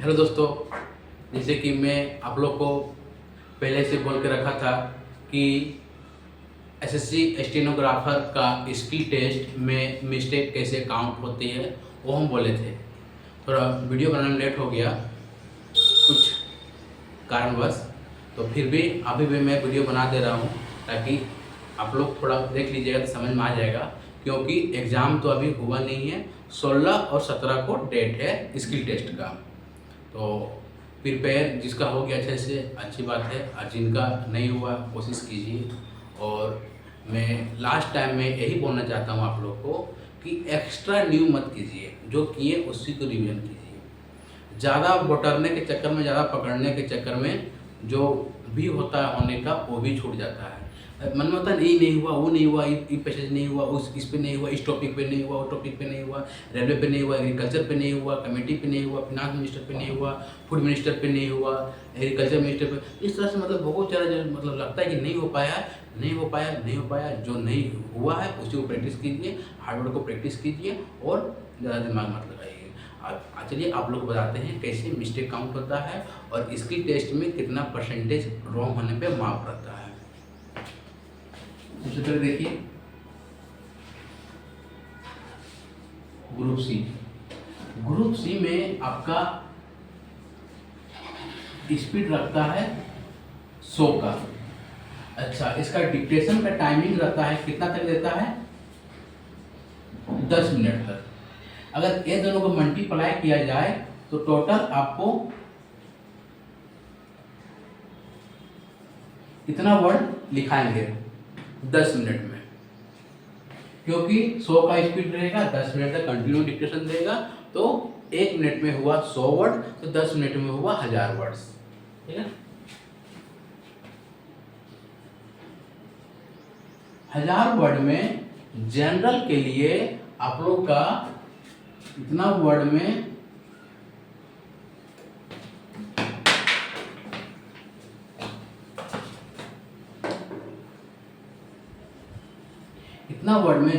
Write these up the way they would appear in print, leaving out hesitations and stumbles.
Hello दोस्तों, जैसे कि मैं आप लोग को पहले से बोल के रखा था कि एसएससी स्टेनोग्राफर का स्किल टेस्ट में मिस्टेक कैसे काउंट होती है वो हम बोले थे। थोड़ा वीडियो बनाने में लेट हो गया कुछ कारणवश, तो फिर भी अभी भी मैं वीडियो बना दे रहा हूँ ताकि आप लोग थोड़ा देख लीजिएगा तो समझ में आ जाएगा, क्योंकि एग्ज़ाम तो अभी हुआ नहीं है। 16 और 17 को डेट है स्किल टेस्ट का, तो प्रिपेयर जिसका हो गया अच्छे से अच्छी बात है, और जिनका नहीं हुआ कोशिश कीजिए। और मैं लास्ट टाइम में यही बोलना चाहता हूँ आप लोग को कि एक्स्ट्रा न्यू मत कीजिए, जो किए उसी को रिवीजन कीजिए। ज़्यादा बटरने के चक्कर में, ज़्यादा पकड़ने के चक्कर में जो भी होता है होने का वो भी छूट जाता है। मन में होता है ये नहीं हुआ, वो नहीं हुआ, ये पैसेज नहीं हुआ, उस इस पे नहीं हुआ, इस टॉपिक पे नहीं हुआ, वो टॉपिक पे नहीं हुआ, रेलवे पे नहीं हुआ, एग्रीकल्चर पे नहीं हुआ, कमेटी पे नहीं हुआ, फिनांस मिनिस्टर पे नहीं हुआ, फूड मिनिस्टर पे नहीं हुआ, एग्रीकल्चर मिनिस्टर पे। इस तरह से मतलब बहुत ज़्यादा जो मतलब लगता है कि नहीं हो पाया, नहीं हो पाया, नहीं हो पाया। जो नहीं हुआ है उसी को प्रैक्टिस कीजिए, हार्डवर्क को प्रैक्टिस कीजिए और ज़्यादा दिमाग मत लगाइए। चलिए आप लोग बताते हैं कैसे मिस्टेक काउंट होता है और इसकी टेस्ट में कितना परसेंटेज रॉन्ग होने पे मार्क रहता है। सबसे पहले देखिए ग्रुप सी। ग्रुप सी में आपका स्पीड रखता है 100 का। अच्छा, इसका डिक्टेशन का टाइमिंग रहता है कितना तक देता है? 10 मिनट तक। अगर ये दोनों को मल्टीप्लाई किया जाए तो टोटल आपको इतना वर्ड लिखाएंगे 10 मिनट में, क्योंकि 100 का स्पीड रहेगा, 10 मिनट तक कंटिन्यू डिक्टेशन देगा, तो 1 मिनट में हुआ 100 वर्ड, तो 10 मिनट में हुआ 1000 वर्ड्स। ठीक है, 1000 वर्ड में जनरल के लिए आप लोग का इतना वर्ड में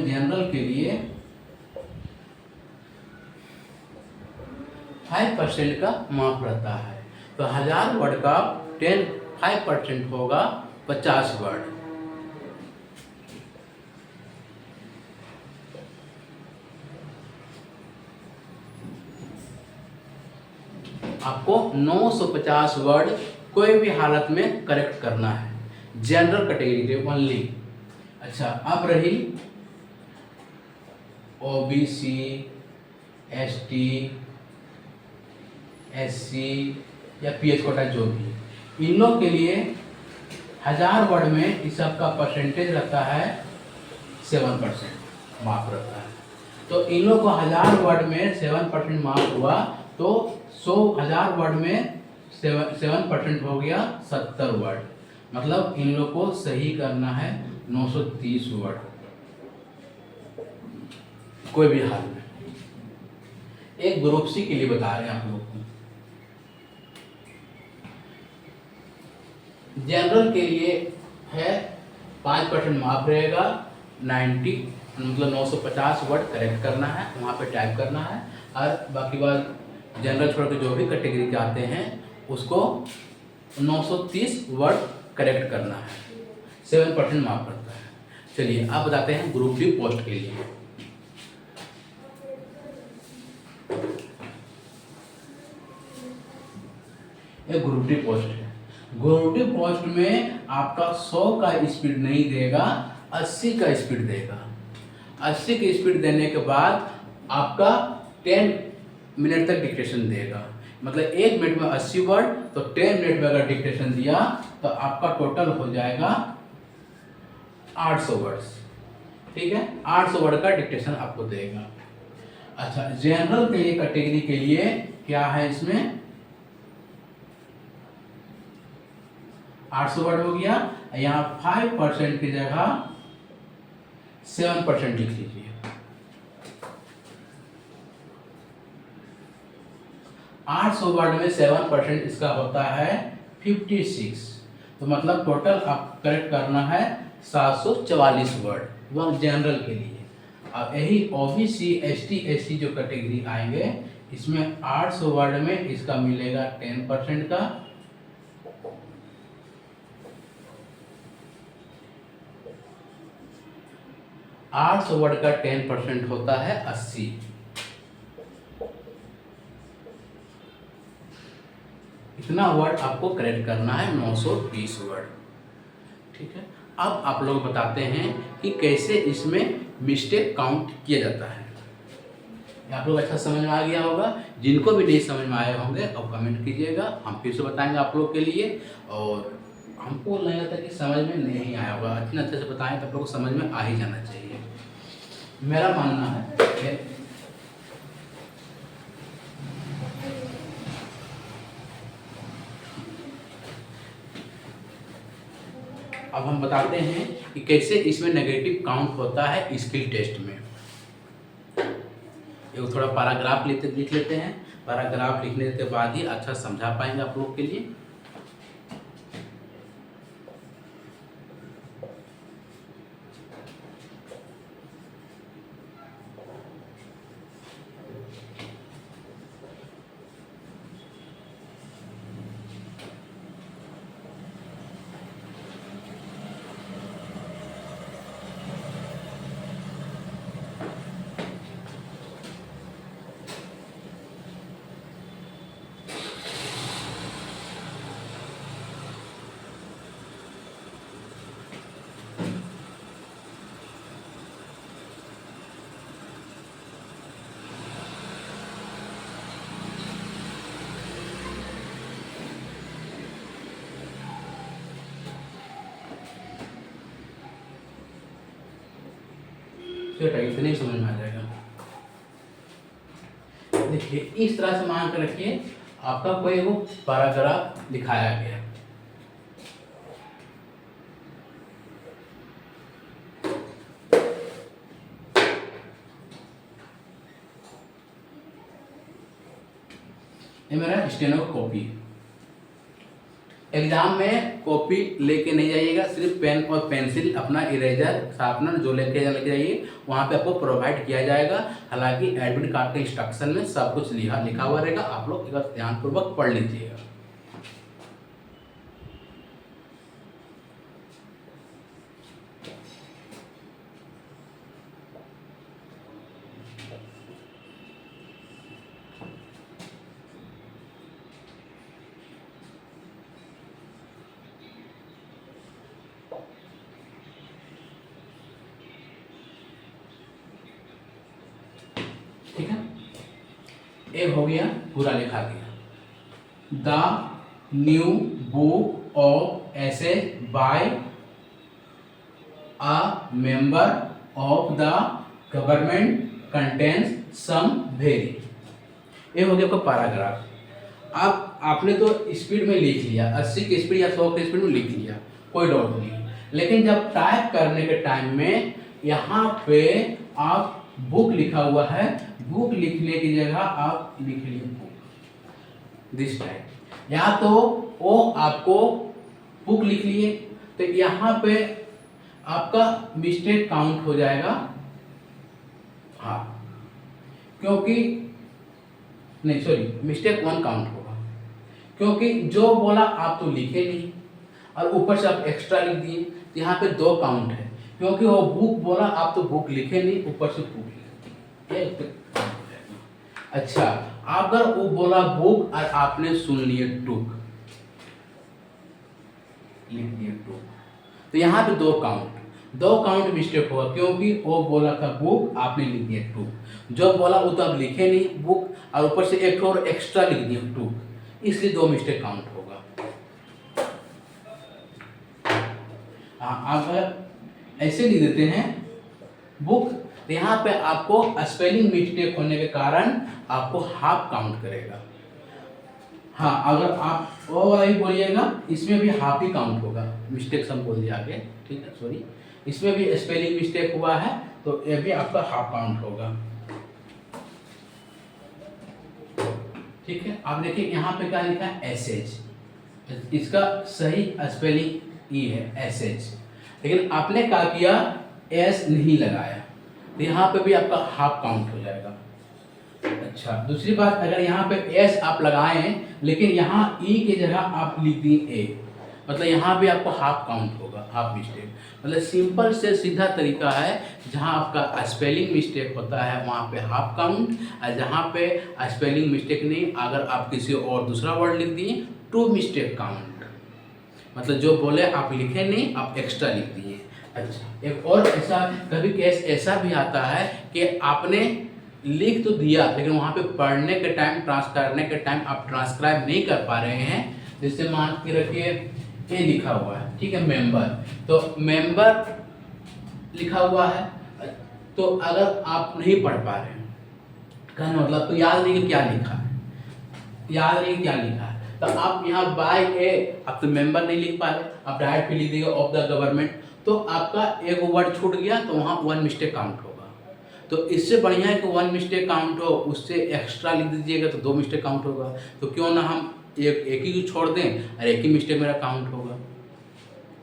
जनरल के लिए 5% का मार्क रहता है। तो 1000 वर्ड का 5% होगा 50 वर्ड। आपको 950 वर्ड कोई भी हालत में करेक्ट करना है, जनरल कैटेगरी के ओनली। अच्छा, अब रही OBC, ST, SC या PH कोटा जो भी, इन लोग के लिए 1000 वर्ड में इस सब का परसेंटेज रहता है 7% मार्क रहता है। तो इन लोग को 1000 वर्ड में 7% मार्क हुआ, तो 1000 वर्ड में 7% हो गया 70 वर्ड। मतलब इन लोग को सही करना है 930 वर्ड कोई भी हाल में। एक ग्रुप सी के लिए बता रहे हैं आप लोग को। जनरल के लिए है 5% मार्क रहेगा, 90 मतलब 950 वर्ड करेक्ट करना है, वहाँ पे टाइप करना है। और बाकी बात जनरल छोड़ के जो भी कैटेगरी के आते हैं उसको 930 वर्ड करेक्ट करना है, 7% मार्क करता है। चलिए आप बताते हैं ग्रुप डी पोस्ट के लिए। ये ग्रुप डी पोस्ट है। ग्रुप डी पोस्ट में आपका 100 का स्पीड नहीं देगा, 80 का स्पीड देगा। 80 की स्पीड देने के बाद आपका 10 मिनट तक डिक्टेशन देगा। मतलब 1 मिनट में 80 वर्ड, तो 10 मिनट में अगर डिक्टेशन दिया तो आपका टोटल हो जाएगा 800 वर्ड्स। ठीक है, 800 वर्ड का डिक्टेशन आपको देगा। अच्छा, जनरल के लिए कैटेगरी के लिए क्या है, इसमें 800 वर्ड हो गया। यहाँ 5% की जगह 7% लिख लीजिए। 800 वर्ड में 7% इसका होता है 56। तो मतलब टोटल आप करेक्ट करना है 744 वर्ड, वह जनरल के लिए। अब यही OBC, ST, SC जो कैटेगरी आएंगे इसमें 800 वर्ड में इसका मिलेगा 10% का, 800 वर्ड का 10% होता है 80। इतना वर्ड आपको करेक्ट करना है, 920 वर्ड। ठीक है, अब आप लोग बताते हैं कि कैसे इसमें मिस्टेक काउंट किया जाता है। आप लोग अच्छा समझ में आ गया होगा। जिनको भी नहीं समझ में आए होंगे अब कमेंट कीजिएगा, हम फिर से बताएंगे आप लोग के लिए। और हमको लग रहा था कि समझ में नहीं आया होगा, इतना अच्छे से बताएं तो आप लोग को समझ में आ ही जाना चाहिए, मेरा मानना है। अब हम बताते हैं कि कैसे इसमें नेगेटिव काउंट होता है स्किल टेस्ट में। एक थोड़ा पैराग्राफ लिख लेते हैं, पैराग्राफ लिखने के बाद ही अच्छा समझा पाएंगे आप लोग के लिए। इतने ही समझ में आ जाएगा। देखिए इस तरह से मान कर रखिए आपका कोई वो पैराग्राफ दिखाया गया, ये मेरा स्टेनो कॉपी। एग्जाम में कॉपी लेके नहीं जाइएगा, सिर्फ पेन और पेंसिल, अपना इरेजर शार्पनर जो लेके जाइए, वहाँ पे आपको प्रोवाइड किया जाएगा। हालांकि एडमिट कार्ड के इंस्ट्रक्शन में सब कुछ लिखा हुआ रहेगा, आप लोग एक बार ध्यानपूर्वक पढ़ लीजिएगा। ठीक है, एक हो गया पूरा लिखा गया। The new book of essay by a member of the government contains some very. ये हो गया आपका पैराग्राफ। अब आपने तो स्पीड में लिख लिया, 80 की स्पीड या 100 की स्पीड में लिख लिया, कोई डाउट नहीं। लेकिन जब टाइप करने के टाइम में यहाँ पे आप बुक लिखा हुआ है, बुक लिखने की जगह आप लिख लीजिए बुक दिस टाइप, या तो वो आपको बुक लिख लिए तो यहाँ पे आपका मिस्टेक काउंट हो जाएगा। हाँ, क्योंकि नहीं सॉरी मिस्टेक 1 काउंट होगा, क्योंकि जो बोला आप तो लिखे नहीं और ऊपर से आप एक्स्ट्रा लिख दिए, तो यहाँ पे 2 काउंट है, क्योंकि वो बुक बोला आप तो बुक लिखे नहीं, ऊपर से बुक लिखे। अच्छा, अगर वो बोला बुक और आपने सुन लिए टुक, लिख दिए टुक, तो यहाँ पे 2 काउंट मिस्टेक होगा, क्योंकि वो बोला था बुक, आपने लिख दिया टुक। जो बोला वो तो आप लिखे नहीं बुक, और ऊपर से एक और एक्स्ट्रा लिख दिया टुक, इसलिए 2 मिस्टेक काउंट होगा। अगर ऐसे लिख देते हैं बुक, तो यहाँ पे आपको स्पेलिंग मिस्टेक होने के कारण आपको हाफ काउंट करेगा। हाँ, अगर आप वो वाला ही बोलिएगा, इसमें भी हाफ ही काउंट होगा। मिस्टेक सब बोल दिया आगे, ठीक है, सॉरी, इसमें भी स्पेलिंग मिस्टेक हुआ है तो ये भी आपका हाफ काउंट होगा। ठीक है, आप देखिए यहाँ पे क्या लिखा है एसएच, इसका सही स्पेलिंग ई है एसएच, लेकिन आपने क्या किया एस नहीं लगाया, तो यहाँ पे भी आपका हाफ काउंट हो जाएगा। अच्छा, दूसरी बात, अगर यहाँ पे एस आप लगाएं लेकिन यहाँ ई की जगह आप लिख दिए ए, मतलब यहाँ भी आपको हाफ काउंट होगा, हाफ मिस्टेक। मतलब सिंपल से सीधा तरीका है, जहाँ आपका स्पेलिंग मिस्टेक होता है वहाँ पे हाफ काउंट, और जहाँ पे स्पेलिंग मिस्टेक नहीं, अगर आप किसी और दूसरा वर्ड लिख दिए टू मिस्टेक काउंट, मतलब जो बोले आप लिखे नहीं, आप एक्स्ट्रा लिख दिए। अच्छा, एक और ऐसा कभी केस ऐसा भी आता है कि आपने लिख तो दिया लेकिन वहाँ पे पढ़ने के टाइम, करने के टाइम आप ट्रांसक्राइब नहीं कर पा रहे हैं। जैसे मान के रखिए ये लिखा हुआ है, ठीक है, मेंबर, तो मेंबर लिखा हुआ है, तो अगर आप नहीं पढ़ पा रहे हैं, कहना मतलब तो याद नहीं कि क्या लिखा है, याद नहीं क्या लिखा है, तो आप यहाँ बाय ए, आप तो मेंबर नहीं लिख पा रहे, आप डायरेक्ट लिख दीजिएगा ऑफ द गवर्नमेंट, तो आपका एक वर्ड छूट गया तो वहाँ वन मिस्टेक काउंट होगा। तो इससे बढ़िया है कि वन मिस्टेक काउंट हो, उससे एक्स्ट्रा लिख दीजिएगा तो दो मिस्टेक काउंट होगा। तो क्यों ना हम एक ही छोड़ दें और एक ही मिस्टेक मेरा काउंट होगा।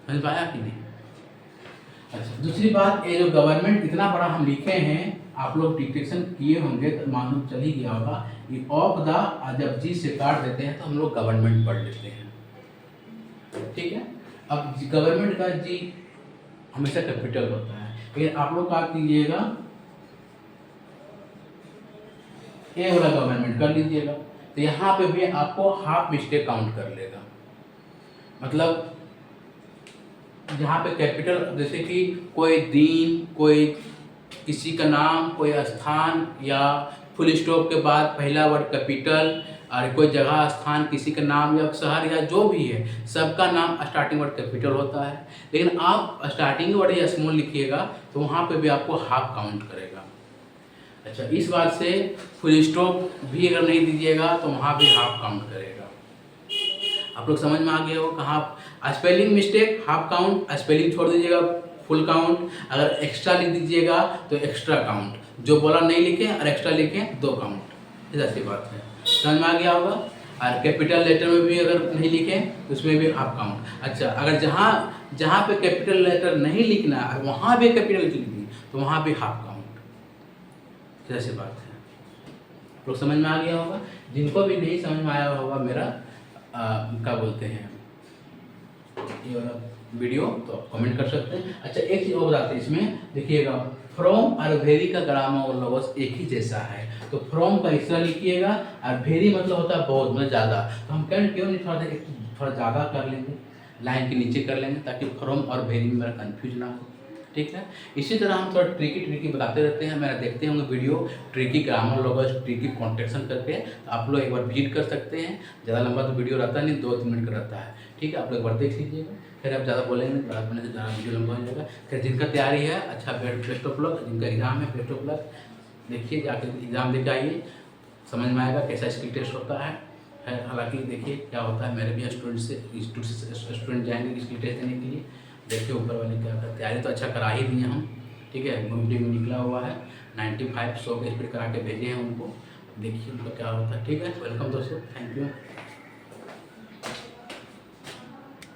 समझ पाया कि नहीं? अच्छा, दूसरी बात, ये जो गवर्नमेंट इतना बड़ा हम लिखे हैं, आप लोग डिटेक्शन किए होंगे तो मालूम चल ही गया होगा कि ऑफ द जब जी से काट देते हैं तो हम लोग गवर्नमेंट पढ़ लेते हैं, ठीक है। अब गवर्नमेंट का जी हमेशा कैपिटल होता है, लेकिन आप लोग क्या कीजिएगा, ए वाला गवर्नमेंट कर लीजिएगा, तो यहाँ पे भी आपको हाफ मिस्टेक काउंट कर लेगा। मतलब जहाँ पे कैपिटल, जैसे कि कोई दिन, कोई किसी का नाम, कोई स्थान, या फुल स्टॉप के बाद पहला वर्ड कैपिटल, और कोई जगह, स्थान, किसी का नाम या शहर या जो भी है, सबका नाम स्टार्टिंग वर्ड कैपिटल होता है। लेकिन आप स्टार्टिंग वर्ड या स्मॉल लिखिएगा तो वहाँ पे भी आपको हाफ काउंट करेगा। अच्छा, इस बात से फुल स्टॉप भी अगर नहीं दीजिएगा तो वहाँ भी हाफ काउंट करेगा। आप लोग समझ में आ गए हो कहाँ spelling mistake half count, spelling छोड़ दीजिएगा फुल काउंट, अगर एक्स्ट्रा लिख दीजिएगा तो एक्स्ट्रा काउंट, जो बोला नहीं लिखें और एक्स्ट्रा लिखें दो काउंट। ऐसी बात है, समझ में आ गया होगा। और कैपिटल लेटर में भी अगर नहीं लिखें तो उसमें भी हाफ काउंट। अच्छा, अगर जहाँ पे कैपिटल लेटर नहीं लिखना है वहाँ भी कैपिटल लिख दी तो वहाँ भी हाफ काउंट। ऐसी बात है, लोग समझ में आ गया होगा। जिनको भी नहीं समझ में आया होगा मेरा क्या बोलते हैं ये वाला वीडियो, तो कमेंट कर सकते हैं। अच्छा, एक चीज़ और बताते हैं इसमें, देखिएगा फ्रॉम और वेरी का ग्रामर और लॉस एक ही जैसा है। तो फ्रॉम का एक्स्ट्रा लिखिएगा, और वेरी मतलब होता है बहुत, मतलब ज़्यादा। तो हम क्यों नहीं थोड़ा ज़्यादा कर लेंगे, लाइन के नीचे कर लेंगे, ताकि फ्रॉम और वेरी में मेरा कन्फ्यूज ना हो, ठीक है। इसी तरह हम थोड़ा ट्रिकी बताते रहते हैं। मेरा देखते होंगे video tricky grammar loss, tricky contraction करके, तो आप लोग एक बार विजिट कर सकते हैं। ज़्यादा लंबा तो वीडियो रहता नहीं, 2-3 मिनट का रहता है, ठीक है। आप लोग एक बार देख लीजिएगा, फिर आप ज़्यादा बोलेंगे ज़्यादा बोलने से ज़्यादा वीडियो लंबा हो जाएगा। फिर जिनका तैयारी है, अच्छा बेस्ट ऑफ लक, जिनका एग्ज़ाम है बेस्ट ऑफ लक, देखिए जाके एग्ज़ाम देके आइए, समझ में आएगा कैसा स्किल टेस्ट होता है। हालांकि देखिए क्या होता है, मेरे भी स्टूडेंट जाएंगे स्किल टेस्ट देने के लिए, देखिए ऊपर वाले क्या करते हैं। तैयारी तो अच्छा करा ही दिए हम, ठीक है। घूमने में निकला हुआ है 95 100 के स्पीड करा के भेजे हैं उनको, देखिए उनका क्या होता है, ठीक है। वेलकम दोस्तों, थैंक यू।